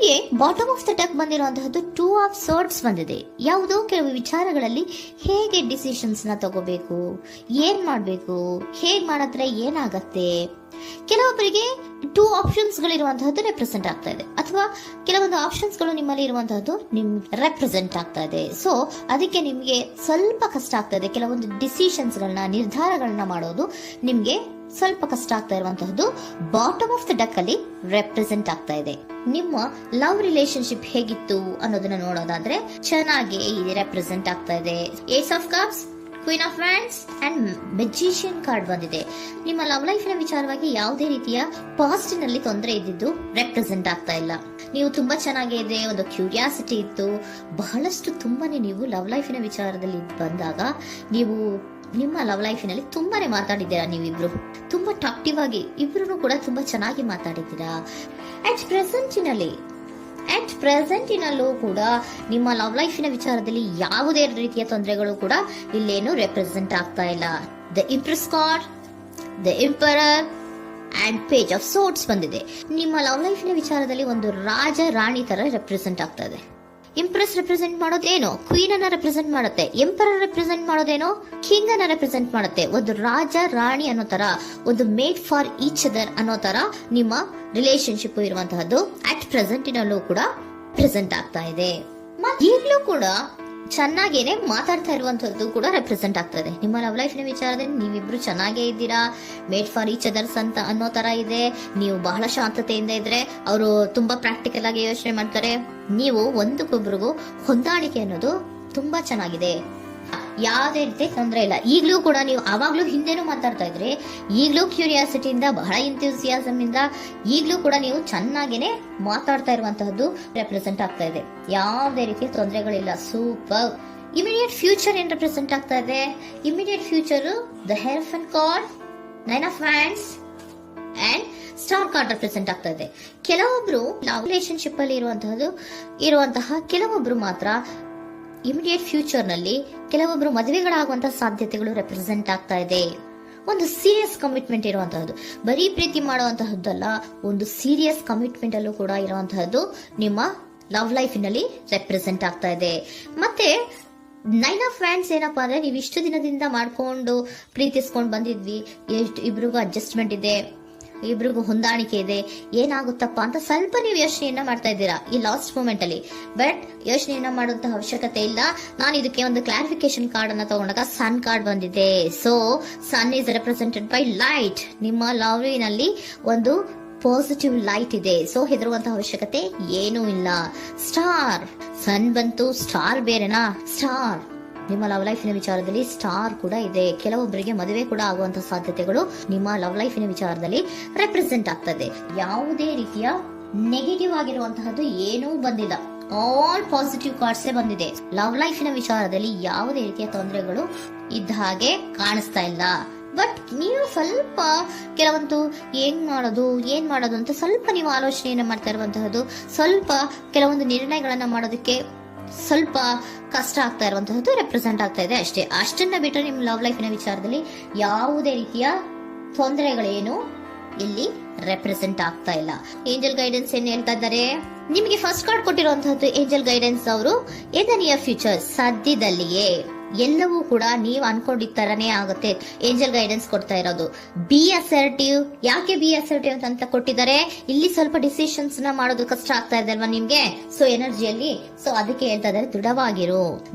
ನಿಮಗೆ bottom of the deck ಬಂದಿರುವಂತಹದ್ದು 2 of swords ಬಂದಿದೆ. ಯಾವುದೋ ಕೆಲವು ವಿಚಾರಗಳಲ್ಲಿ ಹೇಗೆ ಡಿಸಿಷನ್ಸ್ ನ ತಗೋಬೇಕು, ಏನ್ ಮಾಡ್ಬೇಕು, ಹೇಗ್ ಮಾಡಿದ್ರೆ ಏನಾಗತ್ತೆ. ಕೆಲವೊಬ್ಬರಿಗೆ 2 ಆಪ್ಷನ್ಸ್ ಗಳಿರುವಂತಹದ್ದು ರೆಪ್ರೆಸೆಂಟ್ ಆಗ್ತಾ ಇದೆ, ಅಥವಾ ಕೆಲವೊಂದು ಆಪ್ಷನ್ಸ್ ಗಳು ನಿಮ್ಮಲ್ಲಿ ಇರುವಂತಹದ್ದು ರೆಪ್ರೆಸೆಂಟ್ ಆಗ್ತಾ ಇದೆ. ಸೊ ಅದಕ್ಕೆ ನಿಮ್ಗೆ ಸ್ವಲ್ಪ ಕಷ್ಟ ಆಗ್ತಾ ಇದೆ. ಕೆಲವೊಂದು ಡಿಸಿಷನ್ಸ್ ಗಳನ್ನ, ನಿರ್ಧಾರಗಳನ್ನ ಮಾಡೋದು ನಿಮ್ಗೆ ಸ್ವಲ್ಪ ಕಷ್ಟ ಆಗ್ತಾ ಇರುವಂತಹದ್ದು ಬಾಟಮ್ ಆಫ್ ದ ಡೆಕ್ ಅಲ್ಲಿ ರೆಪ್ರೆಸೆಂಟ್ ಆಗ್ತಾ ಇದೆ. ನಿಮ್ಮ ಲವ್ ರಿಲೇಶನ್ಶಿಪ್ ಹೇಗಿತ್ತು ಅನ್ನೋದನ್ನ ನೋಡೋದಾದ್ರೆ ಚೆನ್ನಾಗಿ ರೆಪ್ರೆಸೆಂಟ್ ಆಗ್ತಾ ಇದೆ. Ace of cups, queen of wands and magician card ಬಂದಿದೆ. ನಿಮ್ಮ ಲವ್ ಲೈಫ್ ನ ವಿಚಾರವಾಗಿ ಯಾವುದೇ ರೀತಿಯ ಪಾಸ್ಟ್ ನಲ್ಲಿ ತೊಂದರೆ ಇದ್ದಿದ್ದು ರೆಪ್ರೆಸೆಂಟ್ ಆಗ್ತಾ ಇಲ್ಲ. ನೀವು ತುಂಬಾ ಚೆನ್ನಾಗಿದೆ, ಒಂದು ಕ್ಯೂರಿಯಾಸಿಟಿ ಇತ್ತು, ಬಹಳಷ್ಟು ತುಂಬಾನೇ ನೀವು ಲವ್ ಲೈಫಿನ ವಿಚಾರದಲ್ಲಿ ಬಂದಾಗ ನೀವು ನಿಮ್ಮ ಲವ್ ಲೈಫಿನಲ್ಲಿ ತುಂಬಾನೇ ಮಾತಾಡಿದ್ದೀರಾ. ನೀವಿಬ್ರು ತುಂಬಾ ಟಾಕ್ಟಿವ್ ಆಗಿ ಇಬ್ರು ಕೂಡ ತುಂಬಾ ಚೆನ್ನಾಗಿ ಮಾತಾಡಿದ್ದೀರಾ. ಅಟ್ ಪ್ರೆಸೆಂಟಿನಲ್ಲೂ ಕೂಡ ನಿಮ್ಮ ಲವ್ ಲೈಫಿನ ವಿಚಾರದಲ್ಲಿ ಯಾವುದೇ ರೀತಿಯ ತೊಂದರೆಗಳು ಕೂಡ ಇಲ್ಲೇನು ರೆಪ್ರೆಸೆಂಟ್ ಆಗ್ತಾ ಇಲ್ಲ. The empress card, the emperor and page of swords ಬಂದಿದೆ. ನಿಮ್ಮ ಲವ್ ಲೈಫಿನ ವಿಚಾರದಲ್ಲಿ ಒಂದು ರಾಜ ರಾಣಿ ತರ ರೆಪ್ರೆಸೆಂಟ್ ಆಗ್ತಾ ಇದೆ. ಇಂಪ್ರೆಸ್ ರೆಪ್ರೆಸೆಂಟ್ ಮಾಡೋದೇನೋ ಕ್ವೀನ್ ಅನ್ನ ರೆಪ್ರೆಸೆಂಟ್ ಮಾಡುತ್ತೆ, ಎಂಪರರ್ ರೆಪ್ರೆಸೆಂಟ್ ಮಾಡೋದೇನೋ ಕಿಂಗ್ ಅನ್ನ ರೆಪ್ರೆಸೆಂಟ್ ಮಾಡುತ್ತೆ. ಒಂದು ರಾಜ ರಾಣಿ ಅನ್ನೋ ತರ, ಒಂದು ಮೇಡ್ ಫಾರ್ ಈಚ್ ಅದರ್ ಅನ್ನೋ ತರ ನಿಮ್ಮ ರಿಲೇಶನ್ಶಿಪ್ ಇರುವಂತಹದ್ದು ಅಟ್ ಪ್ರೆಸೆಂಟಿನಲ್ಲೂ ಕೂಡ ಪ್ರೆಸೆಂಟ್ ಆಗ್ತಾ ಇದೆ. ಈಗಲೂ ಕೂಡ ಚೆನ್ನಾಗೇನೆ ಮಾತಾಡ್ತಾ ಇರುವಂತದ್ದು ಕೂಡ ರೆಪ್ರೆಸೆಂಟ್ ಆಗ್ತಾ ಇದೆ. ನಿಮ್ಮ ಲವ್ ಲೈಫ್ ನ ವಿಚಾರದಲ್ಲಿ ನೀವಿಬ್ರು ಚೆನ್ನಾಗೇ ಇದ್ದೀರಾ, ಮೇಡ್ ಫಾರ್ ಈಚ್ ಅದರ್ಸ್ ಅಂತ ಅನ್ನೋ ತರ ಇದೆ. ನೀವು ಬಹಳ ಶಾಂತತೆಯಿಂದ ಇದ್ರೆ ಅವರು ತುಂಬಾ ಪ್ರಾಕ್ಟಿಕಲ್ ಆಗಿ ಯೋಚನೆ ಮಾಡ್ತಾರೆ. ನೀವು ಒಂದಕ್ಕೊಬ್ರಿಗೂ ಹೊಂದಾಣಿಕೆ ಅನ್ನೋದು ತುಂಬಾ ಚೆನ್ನಾಗಿದೆ, ಯಾವುದೇ ರೀತಿ ತೊಂದರೆ ಇಲ್ಲ. ಈಗಲೂ ಕೂಡ ನೀವು ಅವಾಗ್ಲೂ ಹಿಂದೆನೂ ಮಾತಾಡ್ತಾ ಇದ್ರಿ, ಈಗಲೂ ಕ್ಯೂರಿಯಾಸಿಟಿಯಿಂದ, ಬಹಳ ಇಂಥ್ಯೂಸಿಯಾಸಮ್ ಇಂದ ಈಗಲೂ ಕೂಡ ನೀವು ಚೆನ್ನಾಗೇನೆ ಮಾತಾಡ್ತಾ ಇರುವಂತಹದ್ದು ರೆಪ್ರೆಸೆಂಟ್ ಆಗ್ತಾ ಇದೆ. ಯಾವುದೇ ರೀತಿಯ ತೊಂದರೆಗಳಿಲ್ಲ, ಸೂಪರ್. ಇಮಿಡಿಯೇಟ್ ಫ್ಯೂಚರ್ ಏನ್ ರೆಪ್ರೆಸೆಂಟ್ ಆಗ್ತಾ ಇದೆ? Immediate future the hierophant card, 9 of wands and star card represent ಆಗ್ತಾ ಇದೆ. ಕೆಲವೊಬ್ರು ಲವ್ ರಿಲೇಶನ್ಶಿಪ್ ಅಲ್ಲಿ ಇರುವಂತಹ ಕೆಲವೊಬ್ರು ಮಾತ್ರ ಇಮಿಡಿಯೇಟ್ ಫ್ಯೂಚರ್ ನಲ್ಲಿ ಕೆಲವೊಬ್ರು ಮದುವೆಗಳಾಗುವಂತಹ ಸಾಧ್ಯತೆಗಳು ರೆಪ್ರೆಸೆಂಟ್ ಆಗ್ತಾ ಇದೆ. ಒಂದು ಸೀರಿಯಸ್ ಕಮಿಟ್ಮೆಂಟ್ ಇರುವಂತಹದ್ದು, ಬರೀ ಪ್ರೀತಿ ಮಾಡುವಂತಹದ್ದಲ್ಲ, ಒಂದು ಸೀರಿಯಸ್ ಕಮಿಟ್ಮೆಂಟ್ ಅಲ್ಲೂ ಕೂಡ ಇರುವಂತಹದ್ದು ನಿಮ್ಮ ಲವ್ ಲೈಫಿನಲ್ಲಿ ರೆಪ್ರೆಸೆಂಟ್ ಆಗ್ತಾ ಇದೆ. ಮತ್ತೆ 9 ಆಫ್ ವ್ಯಾಂಡ್ಸ್ ಏನಪ್ಪಾ ಅಂದ್ರೆ, ನೀವು ಇಷ್ಟು ದಿನದಿಂದ ಮಾಡ್ಕೊಂಡು ಪ್ರೀತಿಸ್ಕೊಂಡು ಬಂದಿದ್ವಿ, ಇಬ್ರಿಗೂ ಅಡ್ಜಸ್ಟ್ಮೆಂಟ್ ಇದೆ, ಇಬ್ರಿಗೂ ಹೊಂದಾಣಿಕೆ ಇದೆ, ಏನಾಗುತ್ತಪ್ಪ ಅಂತ ಸ್ವಲ್ಪ ನೀವು ಯೋಚನೆಯನ್ನ ಮಾಡ್ತಾ ಇದ್ದೀರಾ ಈ ಲಾಸ್ಟ್ ಮೂಮೆಂಟ್ ಅಲ್ಲಿ. ಬಟ್ ಯೋಚನೆಯನ್ನ ಮಾಡುವಂತಹ ಅವಶ್ಯಕತೆ ಇಲ್ಲ. ನಾನು ಇದಕ್ಕೆ ಒಂದು ಕ್ಲಾರಿಫಿಕೇಶನ್ ಕಾರ್ಡ್ ಅನ್ನ ತಗೊಂಡಾಗ ಸನ್ ಕಾರ್ಡ್ ಬಂದಿದೆ. So sun is represented by light. ನಿಮ್ಮ ಲವ್ನಲ್ಲಿ ಒಂದು ಪಾಸಿಟಿವ್ ಲೈಟ್ ಇದೆ. ಸೊ ಹೆದರುವಂತಹ ಅವಶ್ಯಕತೆ ಏನೂ ಇಲ್ಲ. ಸ್ಟಾರ್, ಸನ್ ಬಂತು, ಸ್ಟಾರ್ ಬೇರೆನಾ? ಸ್ಟಾರ್ ನಿಮ್ಮ ಲವ್ ಲೈಫಿನ ವಿಚಾರದಲ್ಲಿ ಸ್ಟಾರ್ ಕೂಡ ಇದೆ. ಕೆಲವೊಬ್ಬರಿಗೆ ಮದುವೆ ಕೂಡ ಆಗುವಂತಹ ಸಾಧ್ಯತೆಗಳು ನಿಮ್ಮ ಲವ್ ಲೈಫಿನ ವಿಚಾರದಲ್ಲಿ ರೆಪ್ರೆಸೆಂಟ್ ಆಗ್ತದೆ. ಯಾವುದೇ ರೀತಿಯ ನೆಗೆಟಿವ್ ಆಗಿರುವಂತಹದ್ದು ಏನೂ ಬಂದಿಲ್ಲ, ಆಲ್ ಪಾಸಿಟಿವ್ ಕಾರ್ಡ್ಸ್ ಬಂದಿದೆ. ಲವ್ ಲೈಫಿನ ವಿಚಾರದಲ್ಲಿ ಯಾವುದೇ ರೀತಿಯ ತೊಂದರೆಗಳು ಇದ್ದ ಹಾಗೆ ಕಾಣಿಸ್ತಾ ಇಲ್ಲ. ಬಟ್ ನೀವು ಸ್ವಲ್ಪ ಕೆಲವೊಂದು ಏನ್ ಮಾಡೋದು ಅಂತ ಸ್ವಲ್ಪ ನೀವು ಆಲೋಚನೆಯನ್ನ ಮಾಡ್ತಾ ಇರುವಂತಹದ್ದು, ಸ್ವಲ್ಪ ಕೆಲವೊಂದು ನಿರ್ಣಯಗಳನ್ನ ಮಾಡೋದಕ್ಕೆ ಸ್ವಲ್ಪ ಕಷ್ಟ ಆಗ್ತಾ ಇರುವಂತಹದ್ದು ರೆಪ್ರೆಸೆಂಟ್ ಆಗ್ತಾ ಇದೆ ಅಷ್ಟೇ. ಅಷ್ಟನ್ನ ಬಿಟ್ಟರೆ ನಿಮ್ಮ ಲವ್ ಲೈಫಿನ ವಿಚಾರದಲ್ಲಿ ಯಾವುದೇ ರೀತಿಯ ತೊಂದರೆಗಳೇನು ಇಲ್ಲಿ ರೆಪ್ರೆಸೆಂಟ್ ಆಗ್ತಾ ಇಲ್ಲ. ಏಂಜಲ್ ಗೈಡೆನ್ಸ್ ಏನ್ ಹೇಳ್ತಾ ಇದ್ದಾರೆ? ನಿಮಗೆ ಫಸ್ಟ್ ಕಾರ್ಡ್ ಕೊಟ್ಟಿರುವಂತಹದ್ದು ಏಂಜಲ್ ಗೈಡೆನ್ಸ್ ಅವರು ಇನ್ ದ ನಿಯರ್ ಫ್ಯೂಚರ್, ಸದ್ಯದಲ್ಲಿಯೇ ಎಲ್ಲವೂ ಕೂಡ ನೀವು ಅನ್ಕೊಂಡಿದ್ದ ತರನೇ ಆಗುತ್ತೆ. ಏಂಜಲ್ ಗೈಡೆನ್ಸ್ ಕೊಡ್ತಾ ಇರೋದು ಬಿ ಅಸರ್ಟಿವ್. ಯಾಕೆ ಬಿ ಅಸರ್ಟಿವ್ ಅಂತ ಕೊಟ್ಟಿದ್ದಾರೆ? ಇಲ್ಲಿ ಸ್ವಲ್ಪ ಡಿಸಿಷನ್ಸ್ ನ ಮಾಡೋದು ಕಷ್ಟ ಆಗ್ತಾ ಇದೆ ಅಲ್ವಾ ನಿಮ್ಗೆ, ಸೊ ಎನರ್ಜಿಯಲ್ಲಿ. ಸೊ ಅದಕ್ಕೆ ಹೇಳ್ತಾ ಇದ್ದಾರೆ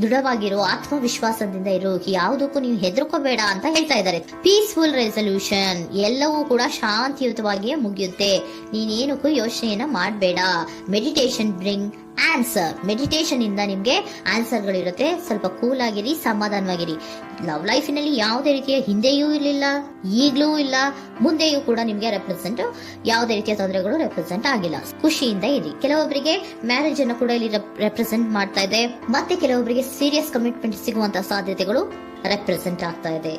ದೃಢವಾಗಿರು, ಆತ್ಮವಿಶ್ವಾಸದಿಂದ ಇರು, ಯಾವುದಕ್ಕೂ ನೀವು ಹೆದರ್ಕೋಬೇಡ ಅಂತ ಹೇಳ್ತಾ ಇದ್ದಾರೆ. ಪೀಸ್ಫುಲ್ ರೆಸಲ್ಯೂಷನ್, ಎಲ್ಲವೂ ಕೂಡ ಶಾಂತಿಯುತವಾಗಿಯೇ ಮುಗಿಯುತ್ತೆ, ನೀನೇನಕ್ಕೂ ಯೋಚನೆಯನ್ನ ಮಾಡಬೇಡ. ಮೆಡಿಟೇಷನ್ ಬ್ರಿಂಗ್ ಆನ್ಸರ್, ಮೆಡಿಟೇಷನ್ ಇಂದ ನಿಮ್ಗೆ ಆನ್ಸರ್ ಗಳಿರುತ್ತೆ. ಸ್ವಲ್ಪ ಕೂಲ್ ಆಗಿರಿ, ಸಮಾಧಾನವಾಗಿರಿ. ಲವ್ ಲೈಫಿನಲ್ಲಿ ಯಾವುದೇ ರೀತಿಯ ಹಿಂದೆಯೂ ಇರಲಿಲ್ಲ, ಈಗ್ಲೂ ಇಲ್ಲ, ಮುಂದೆಯೂ ಕೂಡ ನಿಮ್ಗೆ ಯಾವುದೇ ರೀತಿಯ ತೊಂದರೆಗಳು ರೆಪ್ರೆಸೆಂಟ್ ಆಗಿಲ್ಲ. ಖುಷಿಯಿಂದ ಇರಿ. ಕೆಲವೊಬ್ಬರಿಗೆ ಮ್ಯಾರೇಜ್ ಅನ್ನು ಕೂಡ ಇಲ್ಲಿ ರೆಪ್ರೆಸೆಂಟ್ ಮಾಡ್ತಾ ಇದೆ. ಮತ್ತೆ ಕೆಲವೊಬ್ಬರಿಗೆ ಸೀರಿಯಸ್ ಕಮಿಟ್ಮೆಂಟ್ ಸಿಗುವಂತಹ ಸಾಧ್ಯತೆಗಳು ರೆಪ್ರೆಸೆಂಟ್ ಆಗ್ತಾ ಇದೆ.